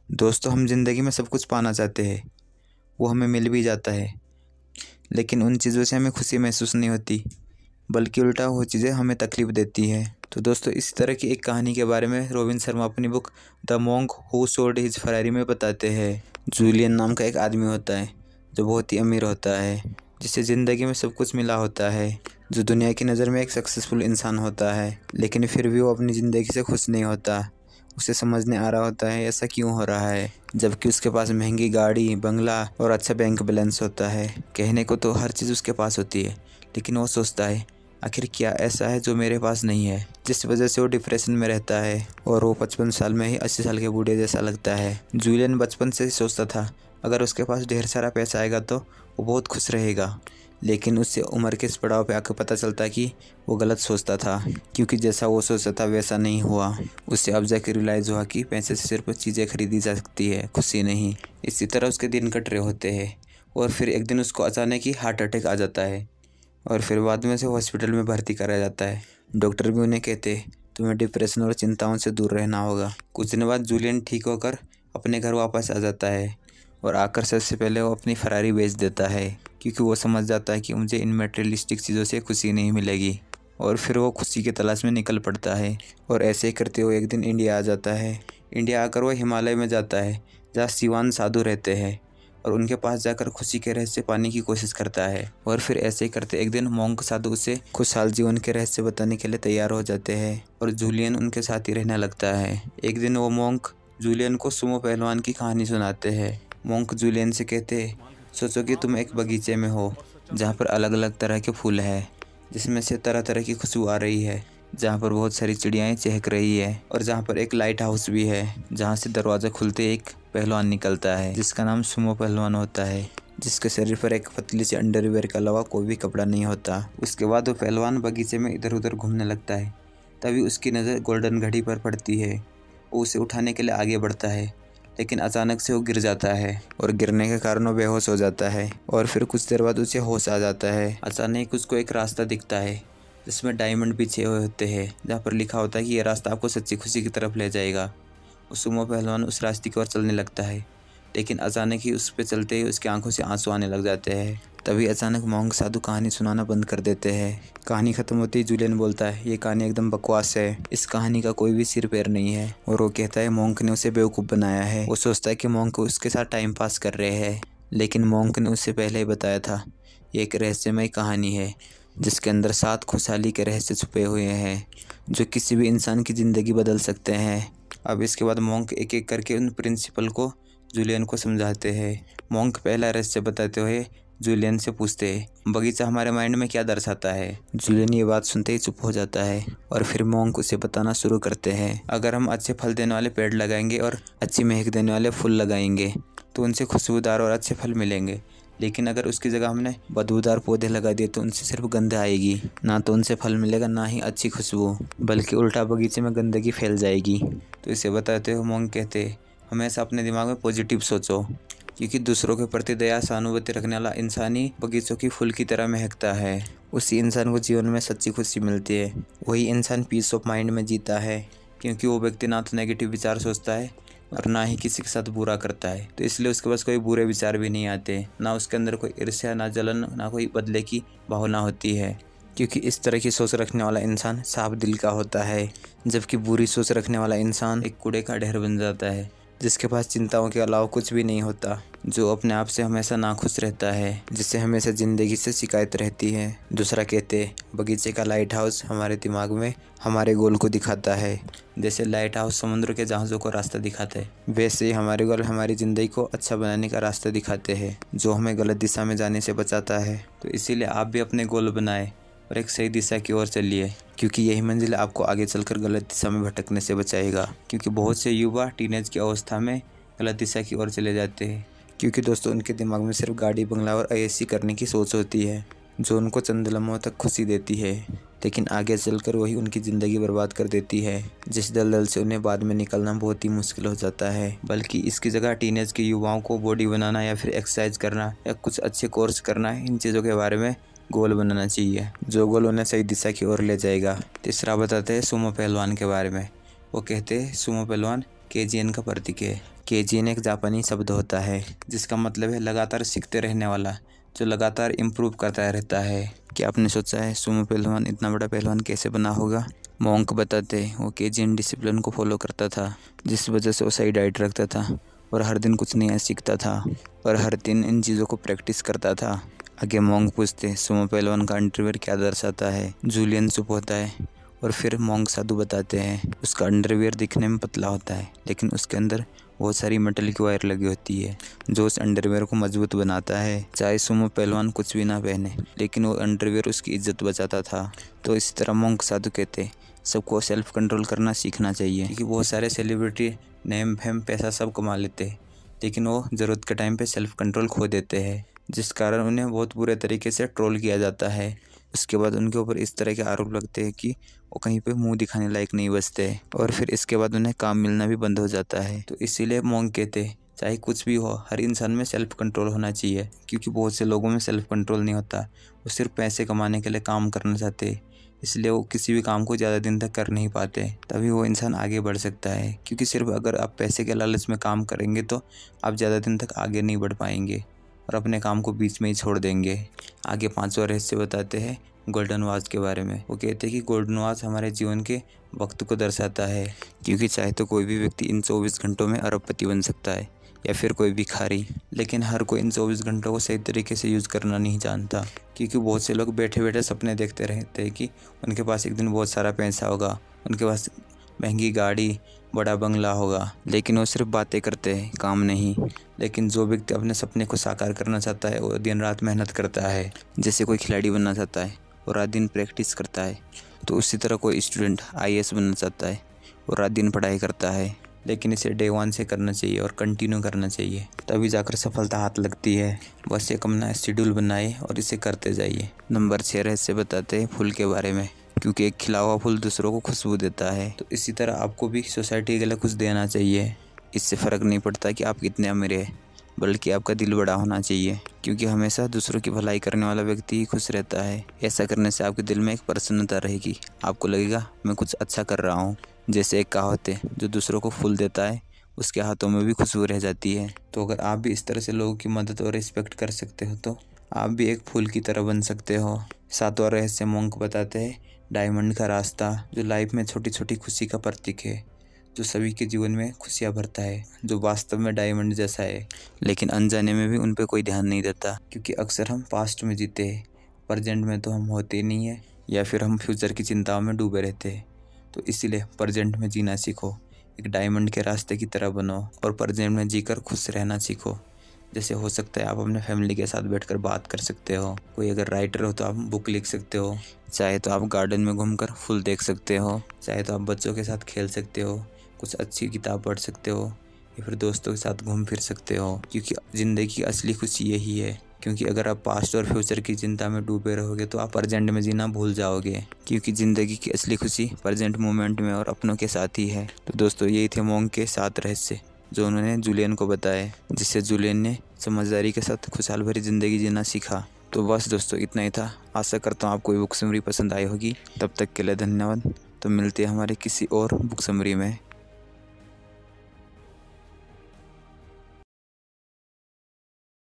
दोस्तों, हम ज़िंदगी में सब कुछ पाना चाहते हैं, वो हमें मिल भी जाता है, लेकिन उन चीज़ों से हमें खुशी महसूस नहीं होती, बल्कि उल्टा वो चीज़ें हमें तकलीफ़ देती है। तो दोस्तों, इस तरह की एक कहानी के बारे में रोबिन शर्मा अपनी book the monk who sold his Ferrari में बताते हैं। जूलियन नाम का एक आदमी होता है जो बहुत ही अमीर होता है, जिसे ज़िंदगी में सब कुछ मिला होता है, जो दुनिया की नज़र में एक सक्सेसफुल इंसान होता है, लेकिन फिर भी वो अपनी ज़िंदगी से खुश नहीं होता। उसे समझने आ रहा होता है ऐसा क्यों हो रहा है, जबकि उसके पास महंगी गाड़ी, बंगला और अच्छा बैंक बैलेंस होता है। कहने को तो हर चीज़ उसके पास होती है, लेकिन वो सोचता है आखिर क्या ऐसा है जो मेरे पास नहीं है, जिस वजह से वो डिप्रेशन में रहता है और वो 55 साल में ही 80 साल के बूढ़े जैसा लगता है। जूलियन बचपन से ही सोचता था अगर उसके पास ढेर सारा पैसा आएगा तो वो बहुत खुश रहेगा, लेकिन उससे उम्र के इस पड़ाव पे आकर पता चलता कि वो गलत सोचता था, क्योंकि जैसा वो सोचता था वैसा नहीं हुआ। उससे अब जाकर रियलाइज़ हुआ कि पैसे से सिर्फ चीज़ें खरीदी जा सकती है, खुशी नहीं। इसी तरह उसके दिन कट रहे होते हैं और फिर एक दिन उसको अचानक ही हार्ट अटैक आ जाता है और फिर बाद में से हॉस्पिटल में भर्ती कराया जाता है। डॉक्टर भी उन्हें कहते तुम्हें डिप्रेशन और चिंताओं से दूर रहना होगा। कुछ दिन बाद जूलियन ठीक होकर अपने घर वापस आ जाता है और आकर सबसे पहले वो अपनी फरारी बेच देता है, क्योंकि वो समझ जाता है कि मुझे इन मटेरियलिस्टिक चीज़ों से खुशी नहीं मिलेगी। और फिर वो खुशी की तलाश में निकल पड़ता है और ऐसे ही करते हुए एक दिन इंडिया आ जाता है। इंडिया आकर वो हिमालय में जाता है जहाँ सिवान साधु रहते हैं और उनके पास जाकर खुशी के रहस्य पाने की कोशिश करता है। और फिर ऐसे ही करते एक दिन मोंक साधु उसे खुशहाल जीवन के रहस्य बताने के लिए तैयार हो जाते हैं और जूलियन उनके साथ ही रहने लगता है। एक दिन वो मोंक जूलियन को सुमो पहलवान की कहानी सुनाते हैं। मोंक जूलियन से कहते सोचो कि तुम एक बगीचे में हो जहाँ पर अलग अलग तरह के फूल हैं, जिसमें से तरह तरह की खुशबू आ रही है, जहाँ पर बहुत सारी चिड़ियाएँ चहक रही है और जहाँ पर एक लाइट हाउस भी है, जहाँ से दरवाज़ा खुलते एक पहलवान निकलता है जिसका नाम सुमो पहलवान होता है, जिसके शरीर पर एक पतली सी अंडरवियर के अलावा कोई भी कपड़ा नहीं होता। उसके बाद वो पहलवान बगीचे में इधर उधर घूमने लगता है। तभी उसकी नज़र गोल्डन घड़ी पर पड़ती है। वो उसे उठाने के लिए आगे बढ़ता है, लेकिन अचानक से वो गिर जाता है और गिरने के कारण वो बेहोश हो जाता है और फिर कुछ देर बाद उसे होश आ जाता है। अचानक उसको एक रास्ता दिखता है जिसमें डायमंड बिछे हुए होते हैं, जहाँ पर लिखा होता है कि यह रास्ता आपको सच्ची खुशी की तरफ ले जाएगा। वो सुमो पहलवान उस रास्ते की ओर चलने लगता है, लेकिन अचानक ही उस पर चलते ही उसकी आंखों से आंसू आने लग जाते हैं। तभी अचानक मोंक साधु कहानी सुनाना बंद कर देते हैं। कहानी खत्म होती ही जूलियन बोलता है ये कहानी एकदम बकवास है, इस कहानी का कोई भी सिर पैर नहीं है। और वो कहता है मोंक ने उसे बेवकूफ़ बनाया है। वो सोचता है कि मोंक उसके साथ टाइम पास कर रहे हैं, लेकिन मोंक ने उससे पहले ही बताया था ये एक रहस्यमय कहानी है जिसके अंदर 7 खुशहाली के रहस्य छुपे हुए हैं जो किसी भी इंसान की ज़िंदगी बदल सकते हैं। अब इसके बाद मोंक एक एक करके उन प्रिंसिपल को जूलियन को समझाते हैं। मोंक पहला रहस्य बताते हुए जूलियन से पूछते हैं बगीचा हमारे माइंड में क्या दर्शाता है। जूलियन ये बात सुनते ही चुप हो जाता है और फिर मोंक उसे बताना शुरू करते हैं अगर हम अच्छे फल देने वाले पेड़ लगाएंगे और अच्छी महक देने वाले फूल लगाएंगे तो उनसे खुशबूदार और अच्छे फल मिलेंगे, लेकिन अगर उसकी जगह हमने बदबूदार पौधे लगा दिए तो उनसे सिर्फ गंध आएगी, ना तो उनसे फल मिलेगा ना ही अच्छी खुशबू, बल्कि उल्टा बगीचे में गंदगी फैल जाएगी। तो इसे बताते हुए मोंक कहते हमेशा अपने दिमाग में पॉजिटिव सोचो, क्योंकि दूसरों के प्रति दया सहानुभूति रखने वाला इंसान ही बगीचों की फूल की तरह महकता है। उसी इंसान को जीवन में सच्ची खुशी मिलती है। वही इंसान पीस ऑफ माइंड में जीता है, क्योंकि वो व्यक्ति ना तो नेगेटिव विचार सोचता है और ना ही किसी के साथ बुरा करता है, तो इसलिए उसके पास कोई बुरे विचार भी नहीं आते, ना उसके अंदर कोई ईर्ष्या, ना जलन, ना कोई बदले की भावना होती है, क्योंकि इस तरह की सोच रखने वाला इंसान साफ दिल का होता है। जबकि बुरी सोच रखने वाला इंसान एक कूड़े का ढेर बन जाता है, जिसके पास चिंताओं के अलावा कुछ भी नहीं होता, जो अपने आप से हमेशा नाखुश रहता है, जिससे हमेशा ज़िंदगी से शिकायत रहती है। दूसरा कहते बगीचे का लाइट हाउस हमारे दिमाग में हमारे गोल को दिखाता है। जैसे लाइट हाउस समुद्र के जहाज़ों को रास्ता दिखाता है, वैसे ही हमारे गोल हमारी ज़िंदगी को अच्छा बनाने का रास्ता दिखाते हैं, जो हमें गलत दिशा में जाने से बचाता है। तो इसीलिए आप भी अपने गोल बनाएं और एक सही दिशा की ओर चलिए, क्योंकि यही मंजिल आपको आगे चलकर गलत दिशा में भटकने से बचाएगा। क्योंकि बहुत से युवा टीनेज की अवस्था में गलत दिशा की ओर चले जाते हैं, क्योंकि दोस्तों उनके दिमाग में सिर्फ गाड़ी, बंगला और ऐसी करने की सोच होती है जो उनको चंद लम्हों तक खुशी देती है, लेकिन आगे चलकर वही उनकी ज़िंदगी बर्बाद कर देती है, जिस दलदल से उन्हें बाद में निकलना बहुत ही मुश्किल हो जाता है। बल्कि इसकी जगह टीनेज के युवाओं को बॉडी बनाना या फिर एक्सरसाइज करना या कुछ अच्छे कोर्स करना, इन चीज़ों के बारे में गोल बनाना चाहिए, जो गोल उन्हें सही दिशा की ओर ले जाएगा। तीसरा बताते हैं सुमो पहलवान के बारे में। वो कहते हैं सुमो पहलवान केजीएन का प्रतीक है। केजीएन एक जापानी शब्द होता है जिसका मतलब है लगातार सीखते रहने वाला, जो लगातार इम्प्रूव करता रहता है। क्या आपने सोचा है सुमो पहलवान इतना बड़ा पहलवान कैसे बना होगा? मोंक बताते वो केजीएन डिसिप्लिन को फॉलो करता था, जिस वजह से वो सही डाइट रखता था और हर दिन कुछ नया सीखता था और हर दिन इन चीज़ों को प्रैक्टिस करता था। आगे मोंक पूछते सुमो पहलवान का अंडरवियर क्या दर्शाता है? जूलियन चुप होता है और फिर मोंक साधु बताते हैं उसका अंडरवियर दिखने में पतला होता है, लेकिन उसके अंदर बहुत सारी मेटल की वायर लगी होती है जो उस अंडरवियर को मजबूत बनाता है। चाहे सुमो पहलवान कुछ भी ना पहने, लेकिन वो अंडरवियर उसकी इज्जत बचाता था। तो इसी तरह मोंक साधु कहते सबको सेल्फ कंट्रोल करना सीखना चाहिए, क्योंकि बहुत सारे सेलिब्रिटी नेम फेम पैसा सब कमा लेते हैं, लेकिन वो ज़रूरत के टाइम पे सेल्फ कंट्रोल खो देते हैं, जिस कारण उन्हें बहुत बुरे तरीके से ट्रोल किया जाता है। उसके बाद उनके ऊपर इस तरह के आरोप लगते हैं कि वो कहीं पे मुंह दिखाने लायक नहीं बचते और फिर इसके बाद उन्हें काम मिलना भी बंद हो जाता है। तो इसीलिए मोंक कहते चाहे कुछ भी हो, हर इंसान में सेल्फ कंट्रोल होना चाहिए, क्योंकि बहुत से लोगों में सेल्फ कंट्रोल नहीं होता। वो सिर्फ पैसे कमाने के लिए काम करना चाहते, इसलिए वो किसी भी काम को ज़्यादा दिन तक कर नहीं पाते। तभी वो इंसान आगे बढ़ सकता है, क्योंकि सिर्फ अगर आप पैसे के लालच में काम करेंगे तो आप ज़्यादा दिन तक आगे नहीं बढ़ पाएंगे और अपने काम को बीच में ही छोड़ देंगे। आगे 5वां रहस्य बताते हैं गोल्डन वॉच के बारे में। वो कहते हैं कि गोल्डन वॉच हमारे जीवन के वक्त को दर्शाता है, क्योंकि चाहे तो कोई भी व्यक्ति इन 24 घंटों में अरबपति बन सकता है या फिर कोई भिखारी, लेकिन हर कोई इन 24 घंटों को सही तरीके से यूज़ करना नहीं जानता। क्योंकि बहुत से लोग बैठे बैठे सपने देखते रहते हैं कि उनके पास एक दिन बहुत सारा पैसा होगा, उनके पास महंगी गाड़ी, बड़ा बंगला होगा, लेकिन वो सिर्फ बातें करते हैं, काम नहीं। लेकिन जो व्यक्ति अपने सपने को साकार करना चाहता है वो दिन रात मेहनत करता है। जैसे कोई खिलाड़ी बनना चाहता है और रात दिन प्रैक्टिस करता है, तो उसी तरह कोई स्टूडेंट IAS बनना चाहता है और रात दिन पढ़ाई करता है। लेकिन इसे डे 1 से करना चाहिए और कंटिन्यू करना चाहिए, तभी जाकर सफलता हाथ लगती है। बस एक अपना शेड्यूल बनाए और इसे करते जाइए। नंबर 6 रहस्य बताते हैं फूल के बारे में, क्योंकि एक खिला हुआ फूल दूसरों को खुशबू देता है। तो इसी तरह आपको भी सोसाइटी के लिए कुछ देना चाहिए। इससे फ़र्क नहीं पड़ता कि आप कितने अमीर हैं, बल्कि आपका दिल बड़ा होना चाहिए, क्योंकि हमेशा दूसरों की भलाई करने वाला व्यक्ति ही खुश रहता है। ऐसा करने से आपके दिल में एक प्रसन्नता रहेगी, आपको लगेगा मैं कुछ अच्छा कर रहा हूँ। जैसे एक कहावत है, जो दूसरों को फूल देता है उसके हाथों में भी खुशबू रह जाती है। तो अगर आप भी इस तरह से लोगों की मदद और रिस्पेक्ट कर सकते हो तो आप भी एक फूल की तरह बन सकते हो। 7वां रहस्य मोंक बताते हैं डायमंड का रास्ता, जो लाइफ में छोटी छोटी खुशी का प्रतीक है, जो सभी के जीवन में खुशियाँ भरता है, जो वास्तव में डायमंड जैसा है, लेकिन अनजाने में भी उन पर कोई ध्यान नहीं देता। क्योंकि अक्सर हम पास्ट में जीते हैं, प्रेजेंट में तो हम होते नहीं है, या फिर हम फ्यूचर की चिंताओं में डूबे रहते हैं। तो इसीलिए प्रेजेंट में जीना सीखो, एक डायमंड के रास्ते की तरह बनो और प्रेजेंट में जीकर खुश रहना सीखो। जैसे हो सकता है आप अपने फैमिली के साथ बैठकर बात कर सकते हो, कोई अगर राइटर हो तो आप बुक लिख सकते हो, चाहे तो आप गार्डन में घूमकर फूल देख सकते हो, चाहे तो आप बच्चों के साथ खेल सकते हो, कुछ अच्छी किताब पढ़ सकते हो, या फिर दोस्तों के साथ घूम फिर सकते हो। क्योंकि ज़िंदगी की असली खुशी यही है। क्योंकि अगर आप पास्ट और फ्यूचर की चिंता में डूबे रहोगे तो आप प्रेजेंट में जीना भूल जाओगे, क्योंकि ज़िंदगी की असली खुशी प्रेजेंट मोमेंट में और अपनों के साथ ही है। तो दोस्तों यही थे मोंक के 7 रहस्य जो उन्होंने जूलियन को बताए, जिससे जूलियन ने समझदारी के साथ खुशहाल भरी ज़िंदगी जीना सीखा। तो बस दोस्तों इतना ही था। आशा करता हूँ आपको ये बुक समरी पसंद आई होगी। तब तक के लिए धन्यवाद। तो मिलते हैं हमारे किसी और बुक समरी में।